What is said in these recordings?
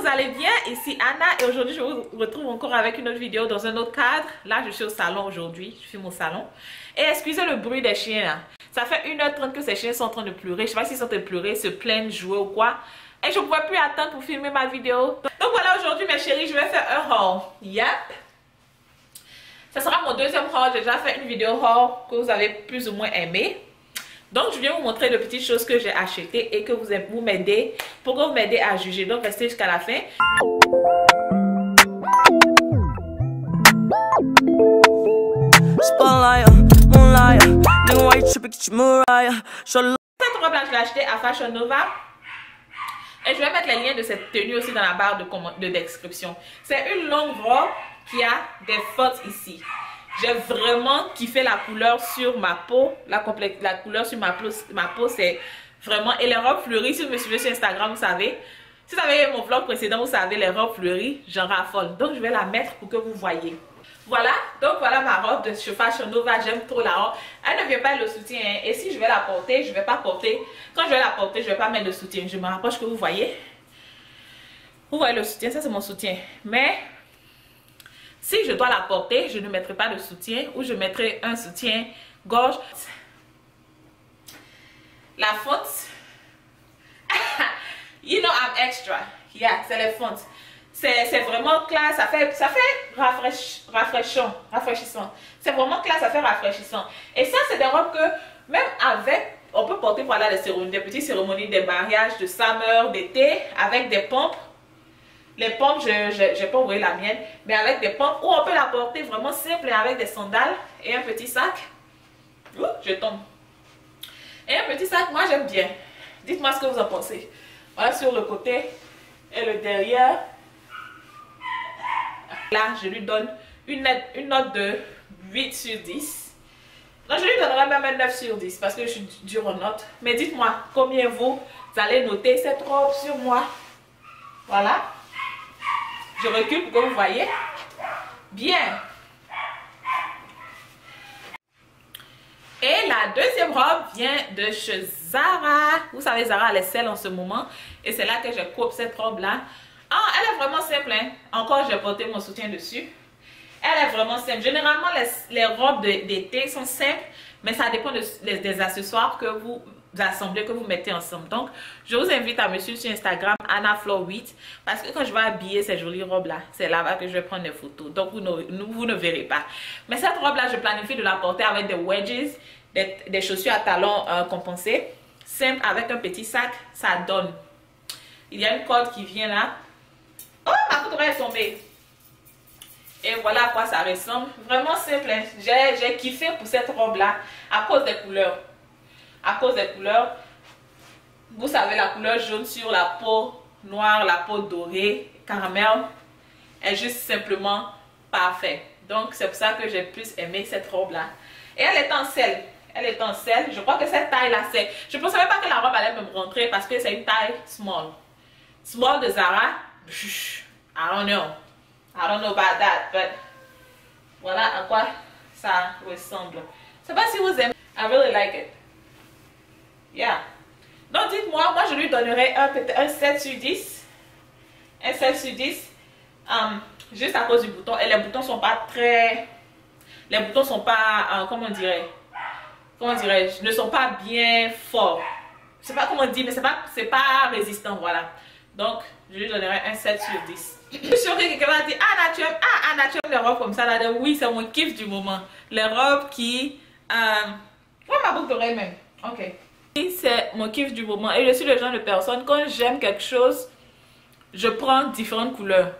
vous allez bien? Ici Anna et aujourd'hui je vous retrouve encore avec une autre vidéo dans un autre cadre. Là je suis au salon aujourd'hui, je filme au salon. Et excusez le bruit des chiens là. Ça fait 1h30 que ces chiens sont en train de pleurer. Je sais pas s'ils sont en train de pleurer, se plaignent, jouer ou quoi. Et je ne pouvais plus attendre pour filmer ma vidéo. Donc voilà, aujourd'hui mes chéris, je vais faire un haul. Yep. Ça sera mon deuxième haul. J'ai déjà fait une vidéo haul que vous avez plus ou moins aimé. Donc, je viens vous montrer les petites choses que j'ai achetées et que vous m'aidez, pour que vous m'aidez à juger. Donc, restez jusqu'à la fin. Cette robe-là, je l'ai achetée à Fashion Nova. Et je vais mettre les liens de cette tenue aussi dans la barre de description. C'est une longue robe qui a des fautes ici. J'ai vraiment kiffé la couleur sur ma peau. La couleur sur ma peau, c'est vraiment... Et les robes fleuries, si vous me suivez sur Instagram, vous savez. Si vous avez mon vlog précédent, vous savez, les robes fleuries, j'en raffole. Donc, je vais la mettre pour que vous voyez. Voilà. Donc, voilà ma robe de chez Fashion Nova. J'aime trop la robe. Elle ne vient pas le soutien. Hein. Et si je vais la porter, je ne vais pas porter... Quand je vais la porter, je ne vais pas mettre le soutien. Je me rapproche que vous voyez. Vous voyez le soutien, ça c'est mon soutien. Mais... si je dois la porter, je ne mettrai pas de soutien ou je mettrai un soutien gorge. La fonte, you know I'm extra. Yeah, c'est les fontes. C'est vraiment classe, ça fait rafraîchissant. C'est vraiment classe, ça fait rafraîchissant. Et ça, c'est des robes que même avec, on peut porter pour aller à des petites cérémonies, des mariages de summer, d'été, avec des pompes. Les pompes, je n'ai pas ouvert la mienne, mais avec des pompes, ou on peut la porter vraiment simple avec des sandales et un petit sac. Ouh, je tombe. Et un petit sac, moi j'aime bien. Dites-moi ce que vous en pensez. Voilà sur le côté et le derrière. Là, je lui donne une note de 8 sur 10. Non, je lui donnerai même un 9 sur 10 parce que je suis dure en notes. Mais dites-moi combien vous allez noter cette robe sur moi. Voilà. Je recule pour que vous voyez. Bien. Et la deuxième robe vient de chez Zara. Vous savez, Zara, elle est celle en ce moment. Et c'est là que je coupe cette robe-là. Ah, elle est vraiment simple. Hein? Encore, j'ai porté mon soutien dessus. Elle est vraiment simple. Généralement, les robes d'été sont simples. Mais ça dépend des accessoires que vous assemblez, que vous mettez ensemble. Donc, je vous invite à me suivre sur Instagram, AnnaFlow8, parce que quand je vais habiller ces jolies robes-là, c'est là-bas que je vais prendre des photos. Donc, vous ne verrez pas. Mais cette robe-là, je planifie de la porter avec des wedges, des chaussures à talons compensés, simple, avec un petit sac, ça donne. Il y a une corde qui vient là. Oh, ma couture est tombée. Et voilà à quoi ça ressemble. Vraiment simple. Hein? J'ai kiffé pour cette robe-là à cause des couleurs. À cause des couleurs, vous savez, la couleur jaune sur la peau noire, la peau dorée, caramel, est juste simplement parfait. Donc, c'est pour ça que j'ai plus aimé cette robe-là. Et elle est en selle. Elle est en selle. Je crois que cette taille-là, c'est... Je ne pensais pas que la robe allait me rentrer parce que c'est une taille small. Small de Zara, I don't know. I don't know about that, but voilà à quoi ça ressemble. Je ne sais pas si vous aimez. I really like it. Yeah. Donc dites-moi, moi je lui donnerais un 7 sur 10. Un 7 sur 10. Juste à cause du bouton. Et les boutons sont pas très... Les boutons sont pas... comment dirais-je, ne sont pas bien forts. Je sais pas comment dire, mais c'est pas résistant, voilà. Donc, je lui donnerais un 7 sur 10. Je suis sûre que quelqu'un va dire, Anna, tu aimes les robes comme ça là. Donc, oui, c'est mon kiff du moment. Les robes qui... ouais, ma boucle d'oreille même. Ok. C'est mon kiff du moment. Et je suis le genre de personne, quand j'aime quelque chose, je prends différentes couleurs.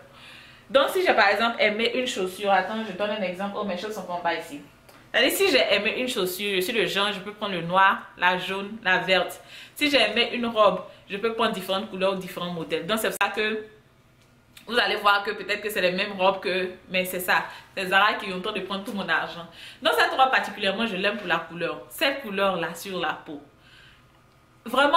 Donc, si j'ai par exemple aimé une chaussure, attends, je donne un exemple. Oh, mes choses sont pas ici. C'est-à-dire, si j'ai aimé une chaussure, je suis le genre, je peux prendre le noir, la jaune, la verte. Si j'ai aimé une robe, je peux prendre différentes couleurs ou différents modèles. Donc, c'est pour ça que vous allez voir que peut-être que c'est les mêmes robes que... Mais c'est ça. C'est Zara qui ont le temps de prendre tout mon argent. Donc, cette robe particulièrement, je l'aime pour la couleur. Cette couleur-là sur la peau. Vraiment,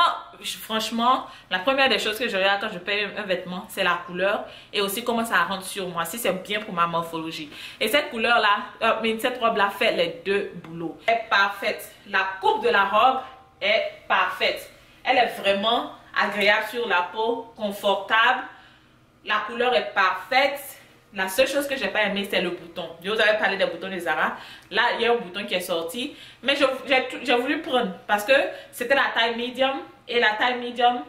franchement, la première des choses que je regarde quand je paye un vêtement, c'est la couleur et aussi comment ça rentre sur moi, si c'est bien pour ma morphologie. Et cette couleur-là, cette robe-là fait les deux boulots. Elle est parfaite. La coupe de la robe est parfaite. Elle est vraiment agréable sur la peau, confortable. la couleur est parfaite. La seule chose que j'ai pas aimé, c'est le bouton. Je vous avais parlé des boutons de Zara. Là, il y a un bouton qui est sorti. Mais j'ai voulu prendre parce que c'était la taille medium. Et la taille medium,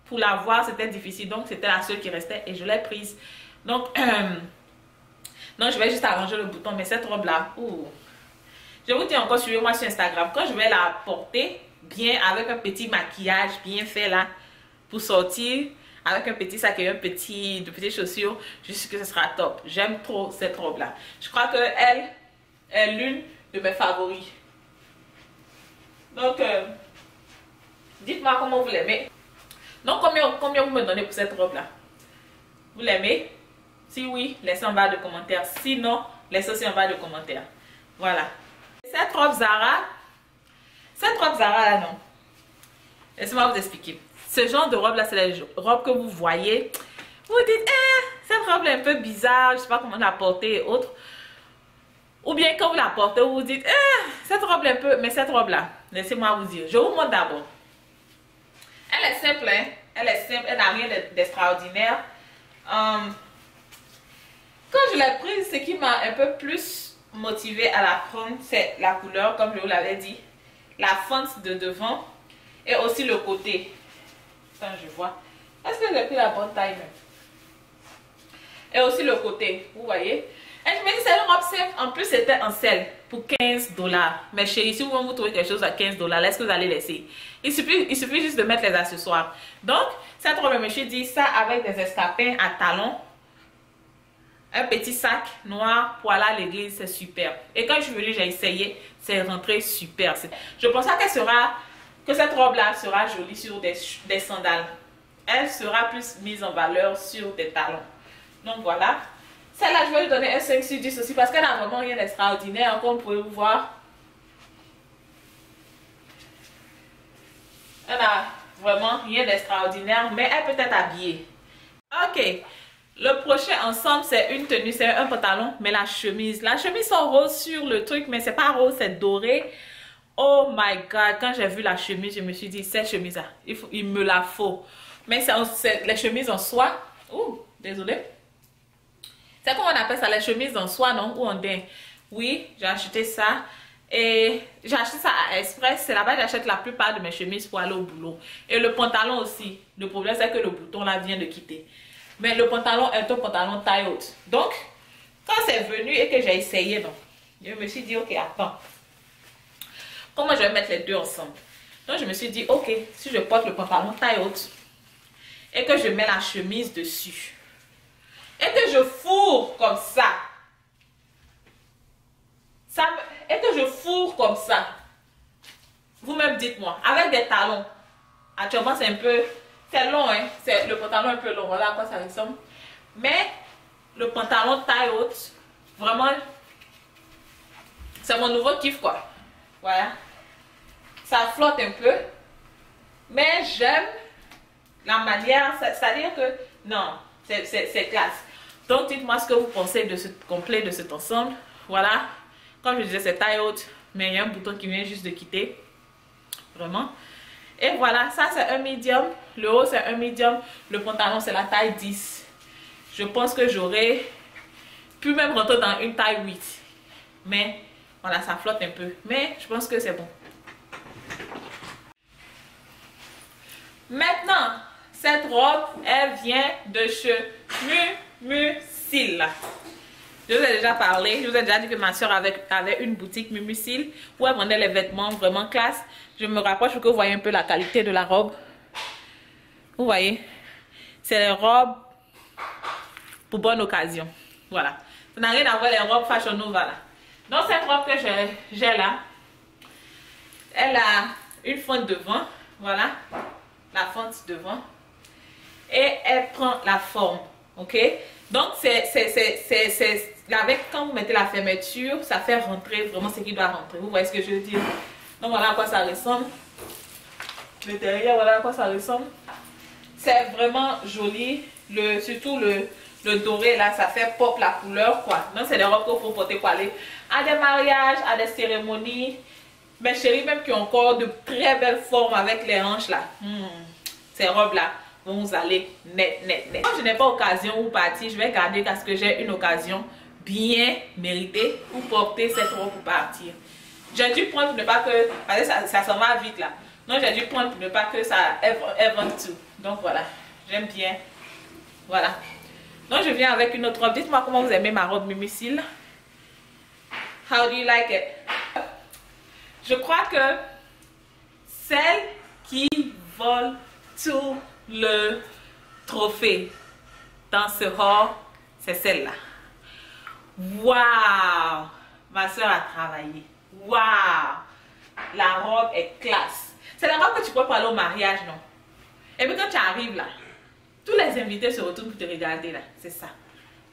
pour l'avoir, c'était difficile. Donc, c'était la seule qui restait et je l'ai prise. Donc, non, je vais juste arranger le bouton. Mais cette robe-là, je vous dis encore, suivez-moi sur Instagram. Quand je vais la porter bien avec un petit maquillage bien fait là, pour sortir, avec un petit sac et de petites chaussures, je sais que ce sera top. J'aime trop cette robe-là. Je crois qu'elle est l'une de mes favoris. Donc, dites-moi comment vous l'aimez. Donc, combien vous me donnez pour cette robe-là? Vous l'aimez? Si oui, laissez en bas de commentaires. Sinon, laissez aussi en bas de commentaires. Voilà. Cette robe Zara là, non. Laissez-moi vous expliquer. Ce genre de robe là, c'est les robes que vous voyez. Vous dites, cette robe est un peu bizarre, je ne sais pas comment la porter et autres. Ou bien quand vous la portez, vous vous dites, cette robe est un peu, mais cette robe là, laissez-moi vous dire. Je vous montre d'abord. Elle est simple, hein. Elle est simple, elle n'a rien d'extraordinaire. Quand je l'ai prise, ce qui m'a un peu plus motivée à la prendre, c'est la couleur, comme je vous l'avais dit. La fente de devant et aussi le côté. Attends, je vois. Est-ce que j'ai pris la bonne taille même? Et aussi le côté, vous voyez. Et je me dis, c'est une robe simple. En plus, c'était en sel pour 15 $. Mais chérie, si vous trouvez quelque chose à 15 $, est-ce que vous allez laisser? Il suffit juste de mettre les accessoires. Donc, cette robe, je me suis dit, ça avec des escarpins à talons, un petit sac noir pour aller à l'église, c'est super. Et quand je suis venue, j'ai essayé, c'est rentré super. Je pensais que cette robe-là sera jolie sur des sandales. Elle sera plus mise en valeur sur des talons. Donc voilà. Celle-là, je vais lui donner un 5 sur 10 aussi parce qu'elle n'a vraiment rien d'extraordinaire, comme vous pouvez vous voir. Elle n'a vraiment rien d'extraordinaire, mais elle peut être habillée. Ok. Le prochain ensemble, c'est une tenue, c'est un pantalon, mais la chemise. La chemise sont rose sur le truc, mais c'est pas rose, c'est doré. Oh my god, quand j'ai vu la chemise, je me suis dit, cette chemise-là, il me la faut. Mais c'est les chemises en soie. Ouh, désolé. C'est comment on appelle ça, les chemises en soie, non? Ou en daim. Oui, j'ai acheté ça. Et j'ai acheté ça à Express. C'est là-bas que j'achète la plupart de mes chemises pour aller au boulot. Et le pantalon aussi. Le problème, c'est que le bouton là vient de quitter. Mais le pantalon est un pantalon taille haute. Donc, quand c'est venu et que j'ai essayé, non, je me suis dit, ok, attends. Comment je vais mettre les deux ensemble? Donc, je me suis dit, ok, si je porte le pantalon taille haute et que je mets la chemise dessus et que je fourre comme ça, et que je fourre comme ça, vous-même dites-moi, avec des talons, actuellement c'est un peu, c'est long, hein, c'est le pantalon un peu long, voilà à quoi ça ressemble, mais le pantalon taille haute, vraiment, c'est mon nouveau kiff quoi, voilà, ça flotte un peu, mais j'aime la manière, c'est-à-dire que, non, c'est classe. Donc dites-moi ce que vous pensez de ce complet, de cet ensemble, voilà. Comme je disais, c'est taille haute, mais il y a un bouton qui vient juste de quitter. Vraiment. Et voilà, ça c'est un medium. Le haut c'est un medium. Le pantalon c'est la taille 10. Je pense que j'aurais pu même rentrer dans une taille 8. Mais voilà, ça flotte un peu. Mais je pense que c'est bon. Maintenant, cette robe, elle vient de chez Mumusil. Je vous ai déjà parlé, je vous ai déjà dit que ma soeur avait une boutique Mumusil où elle vendait les vêtements vraiment classe. Je me rapproche pour que vous voyez un peu la qualité de la robe. Vous voyez, c'est les robes pour bonne occasion. Voilà, ça n'a rien à voir les robes Fashion Nova là. Donc cette robe que j'ai là, elle a une fente devant, voilà, la fente devant. Et elle prend la forme, ok? Donc avec quand vous mettez la fermeture, ça fait rentrer vraiment ce qui doit rentrer. Vous voyez ce que je veux dire? Donc voilà à quoi ça ressemble. Le derrière, voilà à quoi ça ressemble. C'est vraiment joli. Surtout le doré là, ça fait pop la couleur quoi. Donc c'est des robes qu'il faut porter pour aller à des mariages, à des cérémonies. Mes chéris même qui ont encore de très belles formes avec les hanches là. Ces robes là. vont vous aller net. Comme je n'ai pas occasion où partir, je vais garder parce que j'ai une occasion bien méritée pour porter cette robe pour partir. J'ai dû prendre pour ne pas que, parce que ça s'en va vite là. Donc j'ai dû prendre pour ne pas que ça évente tout. Donc voilà, j'aime bien. Voilà. Donc je viens avec une autre robe. Dites-moi comment vous aimez ma robe Mimicile. How do you like it? Je crois que celle qui vole tout le trophée dans ce haul, c'est celle-là. Waouh! Ma soeur a travaillé. Waouh! La robe est classe. C'est la robe que tu peux pas aller au mariage, non? Et puis quand tu arrives là, tous les invités se retournent pour te regarder là. C'est ça.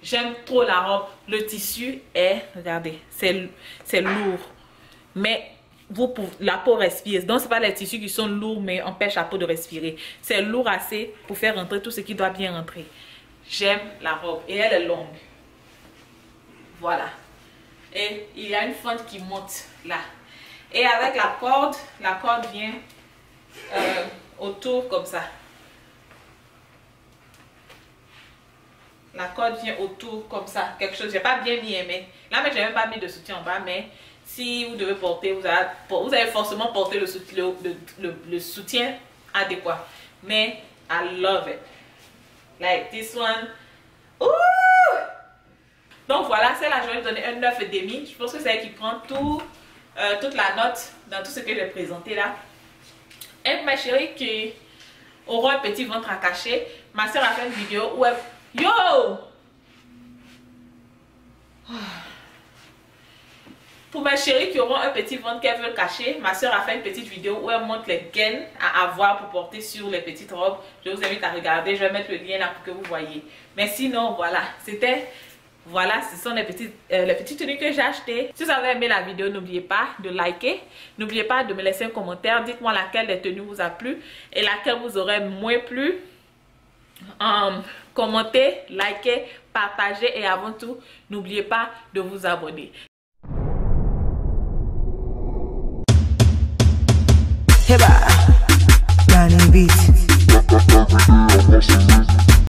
J'aime trop la robe. Le tissu est, regardez, c'est lourd. Mais la peau respire. Donc, ce n'est pas les tissus qui sont lourds, mais empêchent la peau de respirer. C'est lourd assez pour faire rentrer tout ce qui doit bien rentrer. J'aime la robe. Et elle est longue. Voilà. Et il y a une fente qui monte là. Et avec la corde vient autour comme ça. La corde vient autour comme ça. Quelque chose, j'ai pas bien mis, mais là, mais j'ai même pas mis de soutien en bas, mais si vous devez porter, vous allez forcément porter le soutien adéquat. Mais I love it. Like this one. Ouh! Donc voilà, celle-là, je vais lui donner un 9,5. Je pense que c'est elle qui prend toute la note dans tout ce que j'ai présenté là. Et ma chérie qui aura un petit ventre à cacher, ma soeur a fait une vidéo où elle... Yo! Pour mes chéris qui auront un petit ventre qu'elles veulent cacher, ma soeur a fait une petite vidéo où elle montre les gaines à avoir pour porter sur les petites robes. Je vous invite à regarder, je vais mettre le lien là pour que vous voyez. Mais sinon, voilà, voilà, ce sont les petites tenues que j'ai achetées. Si vous avez aimé la vidéo, n'oubliez pas de liker. N'oubliez pas de me laisser un commentaire. Dites-moi laquelle des tenues vous a plu et laquelle vous aurait moins plu. Commentez, likez, partagez et avant tout, n'oubliez pas de vous abonner. Heba, Danny Beat.